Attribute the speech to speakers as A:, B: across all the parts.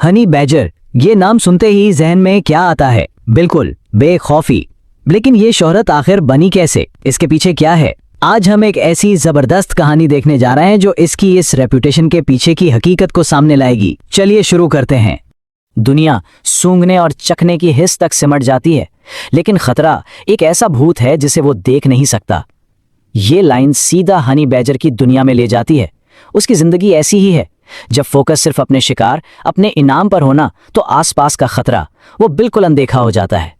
A: Honey badger, ये नाम सुनते ही जहन में क्या आता है? बिल्कुल बेखौफी। लेकिन ये शोहरत आखिर बनी कैसे? इसके पीछे क्या है? आज हम एक ऐसी जबरदस्त कहानी देखने जा रहे हैं जो इसकी इस रेपुटेशन के पीछे की हकीकत को सामने लाएगी। चलिए शुरू करते हैं। दुनिया सूंघने और चखने की हिस्स तक सिमट जाती है, लेकिन खतरा एक ऐसा भूत है जिसे वो देख नहीं सकता। ये लाइन सीधा हनी बैजर की दुनिया में ले जाती है। उसकी जिंदगी ऐसी ही है। जब फोकस सिर्फ अपने शिकार, अपने इनाम पर होना, तो आसपास का खतरा वो बिल्कुल अनदेखा हो जाता है।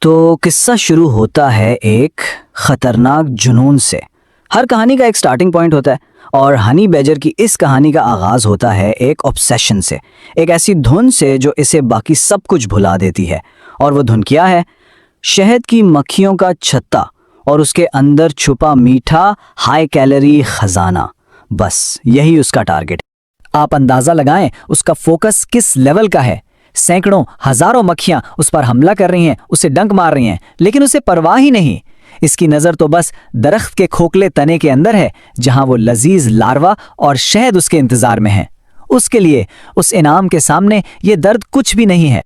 A: तो किस्सा शुरू होता है एक खतरनाक जुनून से। हर कहानी का एक स्टार्टिंग पॉइंट होता है और हनी बैजर की इस कहानी का आगाज होता है एक ऑब्सेशन से, एक ऐसी धुन से जो इसे बाकी सब कुछ भुला देती है। और वो धुन क्या है? शहद की मक्खियों का छत्ता और उसके अंदर छुपा मीठा हाई कैलोरी खजाना। बस यही उसका टारगेट। आप अंदाजा लगाएं उसका फोकस किस लेवल का है। सैकड़ों हजारों मक्खियां उस पर हमला कर रही हैं, उसे डंक मार रही हैं, लेकिन उसे परवाह ही नहीं। इसकी नजर तो बस दरख्त के खोखले तने के अंदर है, जहां वो लजीज लार्वा और शहद उसके इंतजार में है। उसके लिए उस इनाम के सामने ये दर्द कुछ भी नहीं है।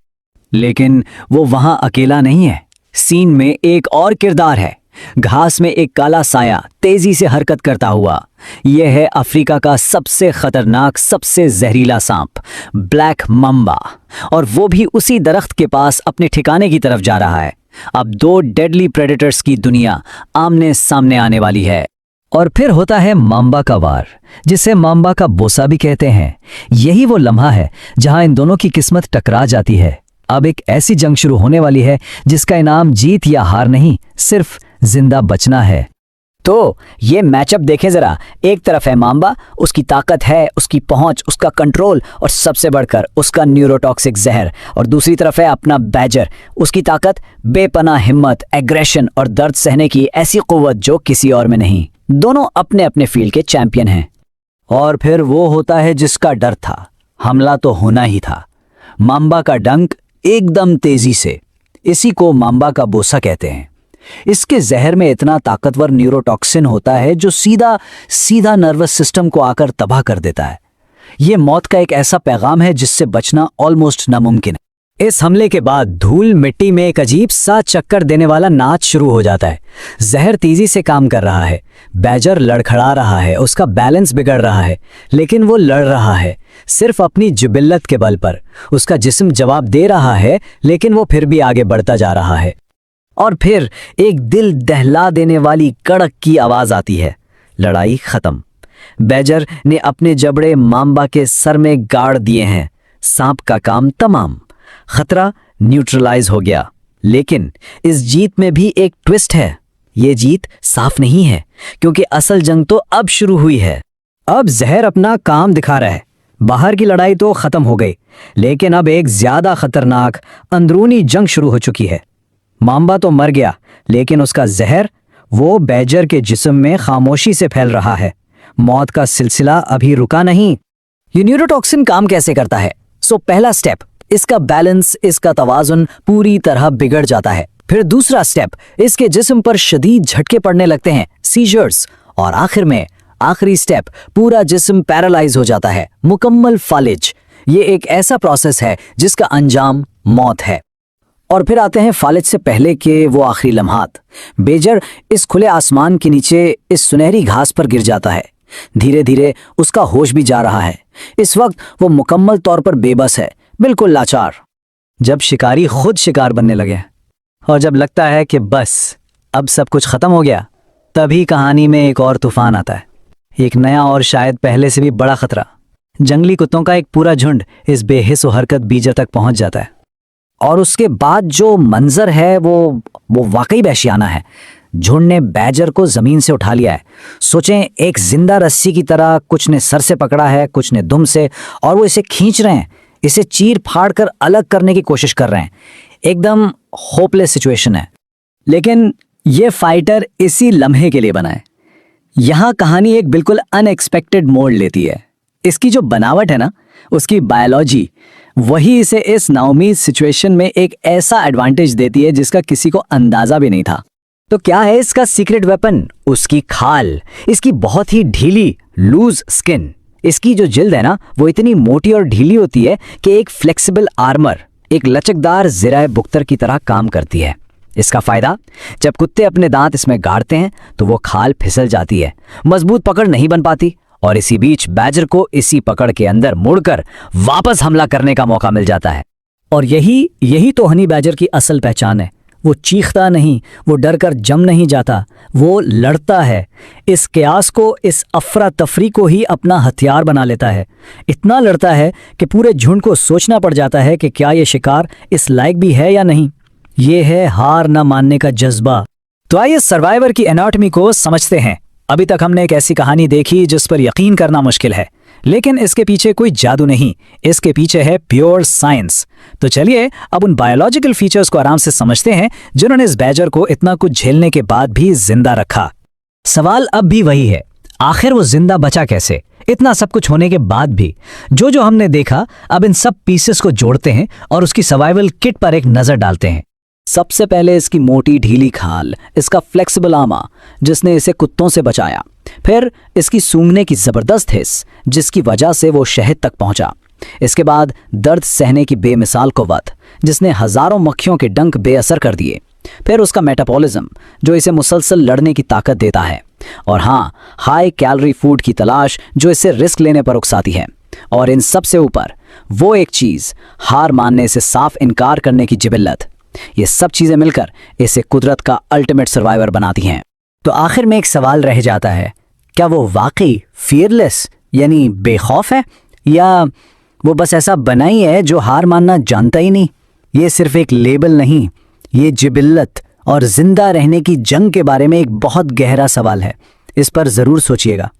A: लेकिन वो वहां अकेला नहीं है। सीन में एक और किरदार है। घास में एक काला साया तेजी से हरकत करता हुआ। यह है अफ्रीका का सबसे खतरनाक, सबसे जहरीला सांप, ब्लैक मम्बा। और वो भी उसी दरख्त के पास अपने ठिकाने की तरफ जा रहा है। अब दो डेडली प्रेडेटर्स की दुनिया आमने सामने आने वाली है। और फिर होता है माम्बा का वार, जिसे माम्बा का बोसा भी कहते हैं। यही वो लम्हा है जहां इन दोनों की किस्मत टकरा जाती है। अब एक ऐसी जंग शुरू होने वाली है जिसका इनाम जीत या हार नहीं, सिर्फ जिंदा बचना है। तो ये मैचअप देखें जरा। एक तरफ है माम्बा, उसकी ताकत है, उसकी पहुंच, उसका कंट्रोल और सबसे बढ़कर उसका न्यूरोटॉक्सिक जहर। और दूसरी तरफ है अपना बैजर, उसकी ताकत, बेपनाह हिम्मत, एग्रेशन और दर्द सहने की ऐसी कुव्वत जो किसी और में नहीं। दोनों अपने अपने फील्ड के चैंपियन हैं। और फिर वो होता है जिसका डर था। हमला तो होना ही था। माम्बा का डंक एकदम तेजी से। इसी को माम्बा का बोसा कहते हैं। इसके जहर में इतना ताकतवर न्यूरोटॉक्सिन होता है जो सीधा सीधा नर्वस सिस्टम को आकर तबाह कर देता है। यह मौत का एक ऐसा पैगाम है जिससे बचना ऑलमोस्ट नामुमकिन है। इस हमले के बाद धूल मिट्टी में एक अजीब सा चक्कर देने वाला नाच शुरू हो जाता है। जहर तेजी से काम कर रहा है, बैजर लड़खड़ा रहा है, उसका बैलेंस बिगड़ रहा है, लेकिन वो लड़ रहा है सिर्फ अपनी जिबिल्लत के बल पर। उसका जिस्म जवाब दे रहा है, लेकिन वो फिर भी आगे बढ़ता जा रहा है। और फिर एक दिल दहला देने वाली कड़क की आवाज आती है, लड़ाई खत्म। बैजर ने अपने जबड़े माम्बा के सर में गाड़ दिए हैं। सांप का काम तमाम। खतरा न्यूट्रलाइज हो गया। लेकिन इस जीत में भी एक ट्विस्ट है। ये जीत साफ नहीं है, क्योंकि असल जंग तो अब शुरू हुई है। अब जहर अपना काम दिखा रहा है। बाहर की लड़ाई तो खत्म हो गई, लेकिन अब एक ज्यादा खतरनाक अंदरूनी जंग शुरू हो चुकी है। माम्बा तो मर गया, लेकिन उसका जहर वो बैजर के जिस्म में खामोशी से फैल रहा है। मौत का सिलसिला अभी रुका नहीं। ये न्यूरोटॉक्सिन काम कैसे करता है? पहला स्टेप, इसका बैलेंस, इसका तवाजुन पूरी तरह बिगड़ जाता है। फिर दूसरा स्टेप, इसके जिस्म पर शदीद झटके पड़ने लगते हैं, सीजर्स। और आखिर में आखिरी स्टेप, पूरा जिस्म पैरालाइज हो जाता है, मुकम्मल फालिज। ये एक ऐसा प्रोसेस है जिसका अंजाम मौत है। और फिर आते हैं फालिज से पहले के वो आखिरी लम्हात। बैजर इस खुले आसमान के नीचे इस सुनहरी घास पर गिर जाता है। धीरे धीरे उसका होश भी जा रहा है। इस वक्त वो मुकम्मल तौर पर बेबस है, बिल्कुल लाचार। जब शिकारी खुद शिकार बनने लगे और जब लगता है कि बस अब सब कुछ खत्म हो गया, तभी कहानी में एक और तूफान आता है। एक नया और शायद पहले से भी बड़ा खतरा। जंगली कुत्तों का एक पूरा झुंड इस बेहिस व हरकत बीजर तक पहुंच जाता है। और उसके बाद जो मंजर है वो वाकई वहशियाना है। झुंड ने बैजर को जमीन से उठा लिया है। सोचें, एक जिंदा रस्सी की तरह कुछ ने सर से पकड़ा है, कुछ ने दुम से, और वो इसे खींच रहे हैं, इसे चीर फाड़ कर अलग करने की कोशिश कर रहे हैं। एकदम होपलेस सिचुएशन है। लेकिन ये फाइटर इसी लम्हे के लिए बना है। यहां कहानी एक बिल्कुल अनएक्सपेक्टेड मोड़ लेती है। इसकी जो बनावट है ना, उसकी बायोलॉजी, वही इसे इस नाउमीद सिचुएशन में एक ऐसा एडवांटेज देती है जिसका किसी को अंदाजा भी नहीं था। तो क्या है इसका सीक्रेट वेपन? उसकी खाल, इसकी बहुत ही ढीली लूज स्किन। इसकी जो जिल्द है ना वो इतनी मोटी और ढीली होती है कि एक फ्लेक्सिबल आर्मर, एक लचकदार ज़िराए बुख्तर की तरह काम करती है। इसका फायदा, जब कुत्ते अपने दांत इसमें गाड़ते हैं तो वो खाल फिसल जाती है, मजबूत पकड़ नहीं बन पाती और इसी बीच बैजर को इसी पकड़ के अंदर मुड़कर वापस हमला करने का मौका मिल जाता है। और यही तो हनी बैजर की असल पहचान है। वो चीखता नहीं, वो डर कर जम नहीं जाता, वो लड़ता है। इस कयास को, इस अफरा तफरी को ही अपना हथियार बना लेता है। इतना लड़ता है कि पूरे झुंड को सोचना पड़ जाता है कि क्या ये शिकार इस लायक भी है या नहीं। ये है हार न मानने का जज्बा। तो आइए सर्वाइवर की एनाटॉमी को समझते हैं। अभी तक हमने एक ऐसी कहानी देखी जिस पर यकीन करना मुश्किल है, लेकिन इसके पीछे कोई जादू नहीं, इसके पीछे है प्योर साइंस। तो चलिए अब उन बायोलॉजिकल फीचर्स को आराम से समझते हैं जिन्होंने इस बैजर को इतना कुछ झेलने के बाद भी जिंदा रखा। सवाल अब भी वही है, आखिर वो जिंदा बचा कैसे? इतना सब कुछ होने के बाद भी जो हमने देखा, अब इन सब पीसेस को जोड़ते हैं और उसकी सर्वाइवल किट पर एक नजर डालते हैं। सबसे पहले इसकी मोटी ढीली खाल, इसका फ्लेक्सिबल आमा जिसने इसे कुत्तों से बचाया, फिर इसकी सूंघने की जबरदस्त हिस्स जिसकी वजह से वो शहद तक पहुंचा। इसके बाद दर्द सहने की बेमिसाल कुव्वत जिसने हजारों मक्खियों के डंक बेअसर कर दिए। फिर उसका मेटाबॉलिज्म जो इसे मुसलसल लड़ने की ताकत देता है। और हाँ, हाई कैलोरी फूड की तलाश जो इसे रिस्क लेने पर उकसाती है। और इन सब से ऊपर वो एक चीज, हार मानने से साफ इनकार करने की जिबिल्लत। ये सब चीजें मिलकर इसे कुदरत का अल्टीमेट सर्वाइवर बनाती हैं। तो आखिर में एक सवाल रह जाता है, क्या वो वाकई फियरलेस यानी बेखौफ है, या वो बस ऐसा बना ही है जो हार मानना जानता ही नहीं? ये सिर्फ एक लेबल नहीं, ये जिबिल्लत और जिंदा रहने की जंग के बारे में एक बहुत गहरा सवाल है। इस पर जरूर सोचिएगा।